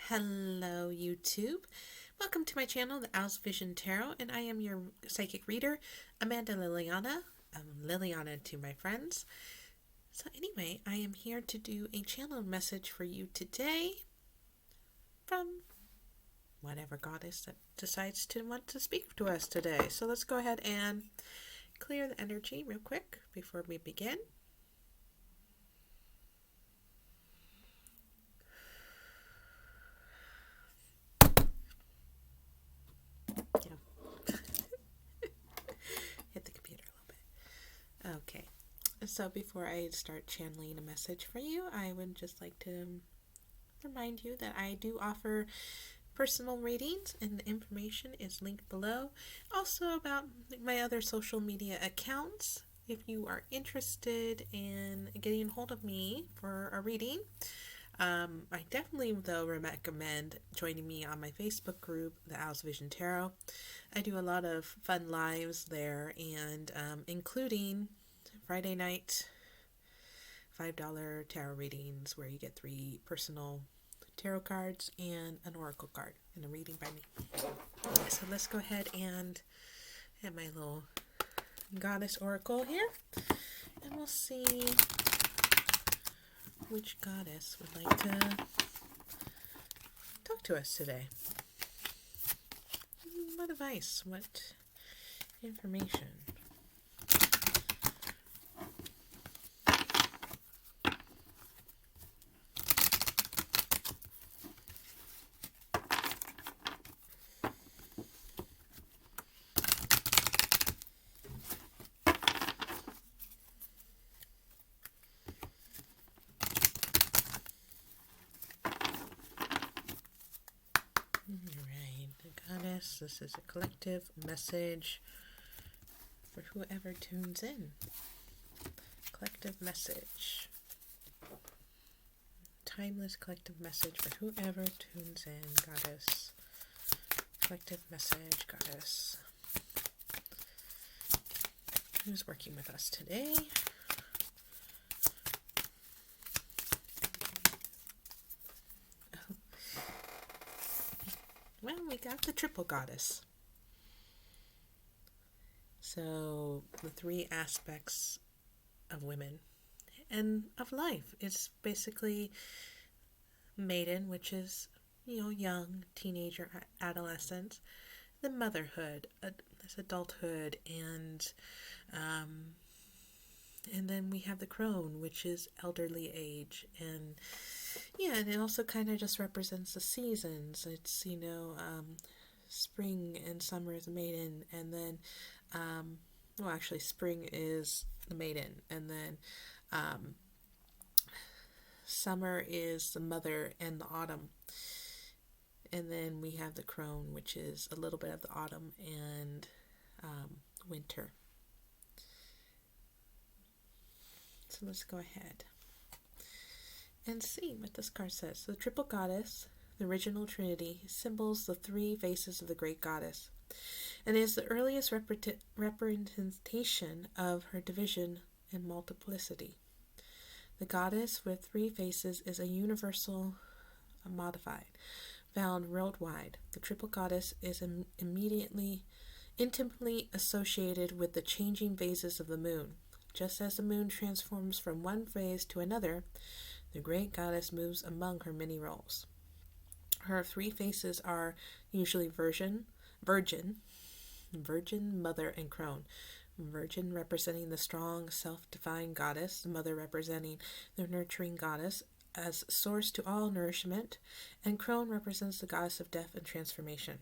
Hello, YouTube. Welcome to my channel, the Owl's Vision Tarot, and I am your psychic reader, Amanda Liliana. Liliana to my friends. So anyway, I am here to do a channel message for you today from whatever goddess that decides to want to speak to us today. So let's go ahead and clear the energy real quick before we begin. Hit the computer a little bit. Okay, so before I start channeling a message for you, I would just like to remind you that I do offer personal readings, and the information is linked below. Also about my other social media accounts. If you are interested in getting hold of me for a reading, I definitely, though, recommend joining me on my Facebook group, the Owl's Vision Tarot. I do a lot of fun lives there, and including Friday night $5 tarot readings where you get 3 personal tarot cards and an oracle card and a reading by me. So let's go ahead and have my little goddess oracle here, and we'll see which goddess would like to talk to us today. What advice? What information? Alright, the goddess, this is a collective message for whoever tunes in. Collective message. Timeless collective message for whoever tunes in, goddess. Collective message, goddess. Who's working with us today? Well, we got the triple goddess. So, the 3 aspects of women and of life. It's basically maiden, which is, young, teenager, adolescence. The motherhood, this adulthood, and then we have the crone, which is elderly age, and and it also kind of just represents the seasons. It's, spring and summer is the maiden, and then, actually spring is the maiden, and then summer is the mother, and the autumn. And then we have the crone, which is a little bit of the autumn and winter. So let's go ahead and see what this card says. The triple goddess, the original trinity, symbols the 3 faces of the great goddess, and is the earliest representation of her division and multiplicity. The goddess with 3 faces is a universal modified, found worldwide. The triple goddess is intimately associated with the changing phases of the moon. Just as the moon transforms from one phase to another, the great goddess moves among her many roles. Her 3 faces are usually virgin, mother, and crone. Virgin representing the strong, self-defined goddess, the mother representing the nurturing goddess as source to all nourishment, and crone represents the goddess of death and transformation.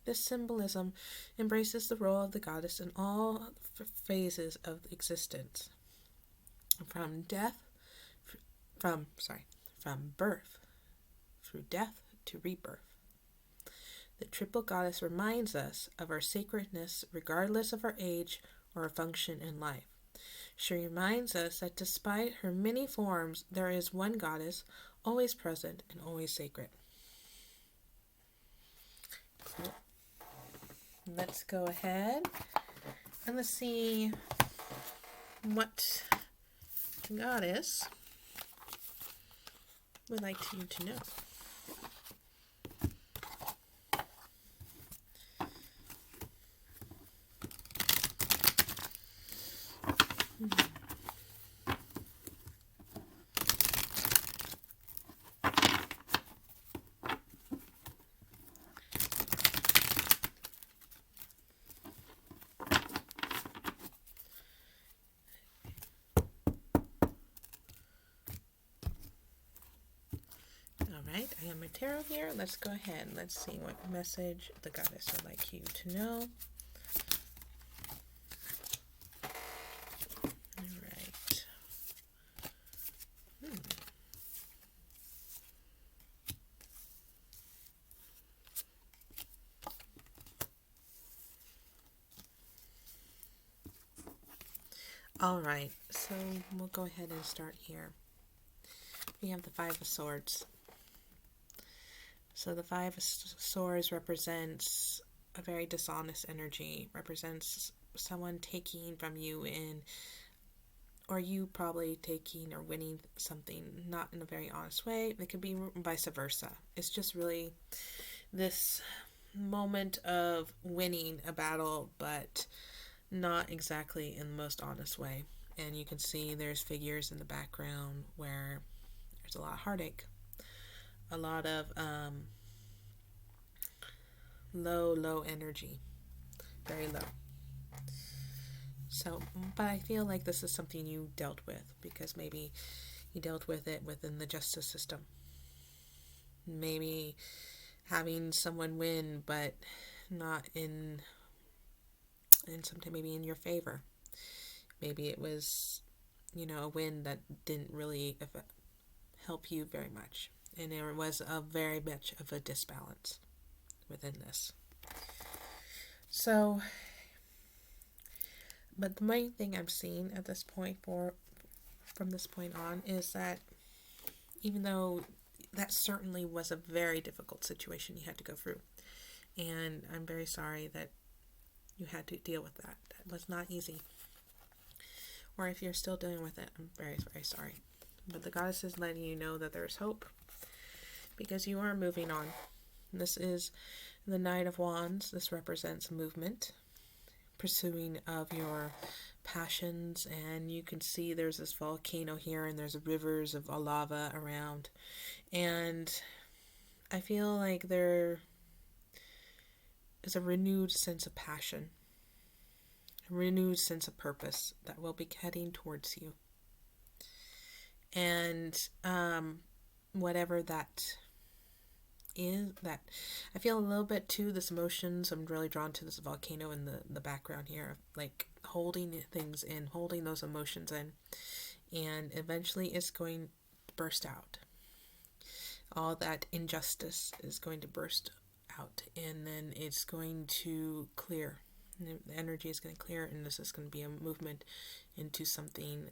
This symbolism embraces the role of the goddess in all phases of existence, from birth through death to rebirth. The triple goddess reminds us of our sacredness regardless of our age or our function in life. She reminds us that despite her many forms, there is one goddess, always present and always sacred. Cool. Let's go ahead and let's see what the goddess would like you to know. right, I have my tarot here. Let's go ahead. Let's see what message the goddess would like you to know. All right. All right, so we'll go ahead and start here. We have the Five of Swords. So the Five of Swords represents a very dishonest energy, represents someone taking from you or you probably taking or winning something not in a very honest way. It could be vice versa. It's just really this moment of winning a battle, but not exactly in the most honest way. And you can see there's figures in the background where there's a lot of heartache, a lot of low energy, very low. So, but I feel like this is something you dealt with, because maybe you dealt with it within the justice system. Maybe having someone win, but not in sometimes maybe in your favor. Maybe it was, a win that didn't really help you very much. And there was a very much of a disbalance within this. So, but the main thing I'm seeing at this point from this point on is that even though that certainly was a very difficult situation you had to go through, and I'm very sorry that you had to deal with that. That was not easy. Or if you're still dealing with it, I'm very, very sorry. But the goddess is letting you know that there's hope, because you are moving on. This is the Knight of Wands. This represents movement, pursuing of your passions, and you can see there's this volcano here, and there's rivers of lava around, and I feel like there is a renewed sense of passion, a renewed sense of purpose that will be heading towards you. And whatever that is, that I feel a little bit too, this emotions, I'm really drawn to this volcano in the background here, like holding things in, holding those emotions in, and eventually it's going to burst out. All that injustice is going to burst out, and then it's going to clear. The energy is going to clear, and this is going to be a movement into something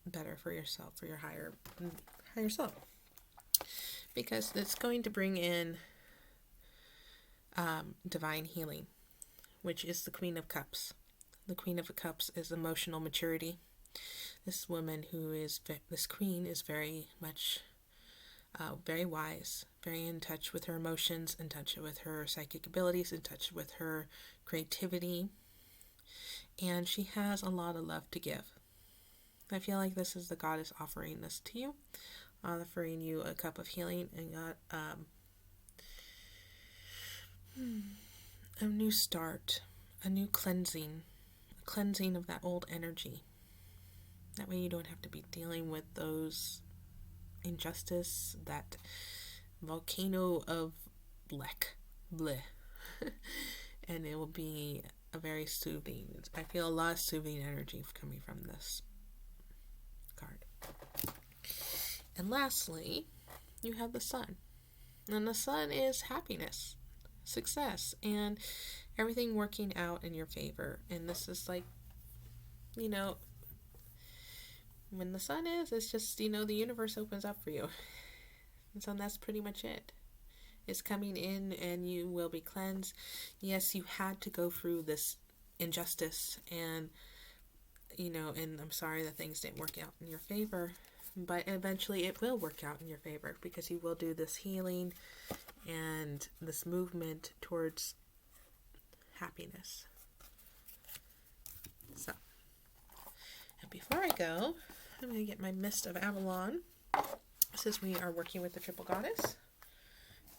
better for yourself, for your higher self, because it's going to bring in divine healing, which is the Queen of Cups. The Queen of Cups is emotional maturity. This queen is very much very wise, very in touch with her emotions, in touch with her psychic abilities, in touch with her creativity, and she has a lot of love to give. I feel like this is the goddess offering this to you, offering you a cup of healing, and a new start, a new cleansing of that old energy. That way you don't have to be dealing with those injustice, that volcano of bleh. And it will be a very soothing, I feel a lot of soothing energy coming from this card. And lastly, you have the Sun. And the Sun is happiness, success, and everything working out in your favor. And this is like, when the Sun is, it's just, the universe opens up for you. And so that's pretty much it. It's coming in, and you will be cleansed. Yes, you had to go through this injustice, and, and I'm sorry that things didn't work out in your favor, but eventually it will work out in your favor, because you will do this healing and this movement towards happiness. So, and before I go, I'm going to get my Mist of Avalon, since we are working with the Triple Goddess,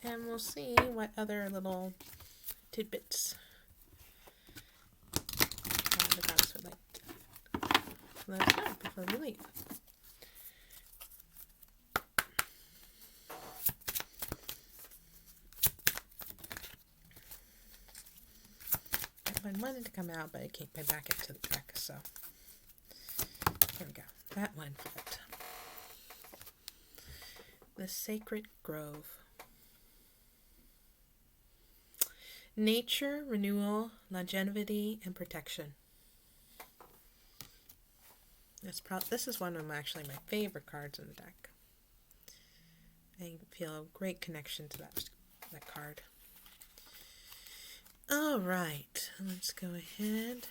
and we'll see what other little tidbits the goddess would like to let us know before we leave. wanted to come out, but it can't get back into the deck, so here we go. That one flipped. The Sacred Grove. Nature, renewal, longevity, and protection. This is one of my favorite cards in the deck. I feel a great connection to that card. All right, let's go ahead.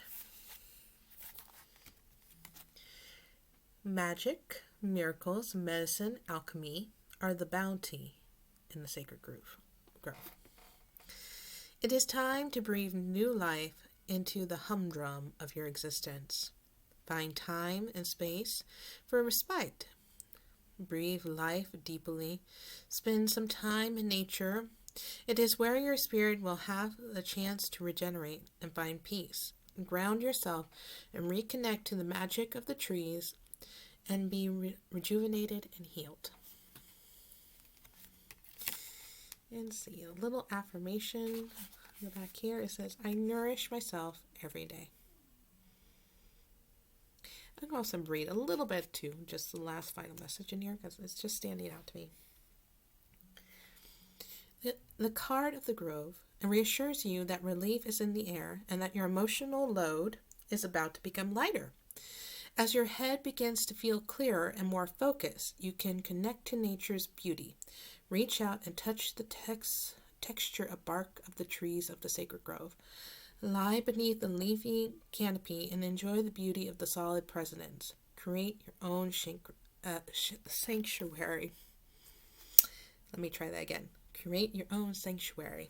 Magic, miracles, medicine, alchemy are the bounty in the Sacred Grove. It is time to breathe new life into the humdrum of your existence. Find time and space for respite. Breathe life deeply. Spend some time in nature. It is where your spirit will have the chance to regenerate and find peace. Ground yourself and reconnect to the magic of the trees and be rejuvenated and healed. And see, a little affirmation in the back here. It says, I nourish myself every day. I'm going to also read a little bit too, just the last final message in here, because it's just standing out to me. The card of the Grove reassures you that relief is in the air and that your emotional load is about to become lighter. As your head begins to feel clearer and more focused, you can connect to nature's beauty. Reach out and touch the texture of bark of the trees of the Sacred Grove. Lie beneath the leafy canopy and enjoy the beauty of the solid presence. Create your own sanctuary. Let me try that again. Create your own sanctuary.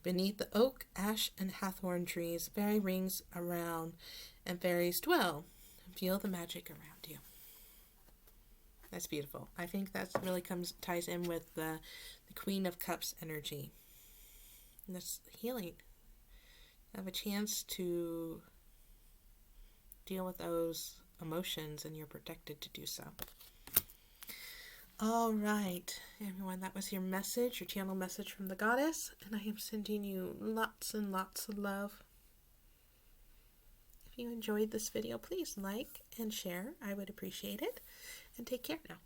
Beneath the oak, ash, and hawthorn trees, fairy rings around, and fairies dwell. Feel the magic around you. That's beautiful. I think that really ties in with the Queen of Cups energy. And that's healing. Have a chance to deal with those emotions, and you're protected to do so. All right, everyone, that was your message, your channel message from the goddess, and I am sending you lots and lots of love. If you enjoyed this video, please like and share. I would appreciate it, and take care now.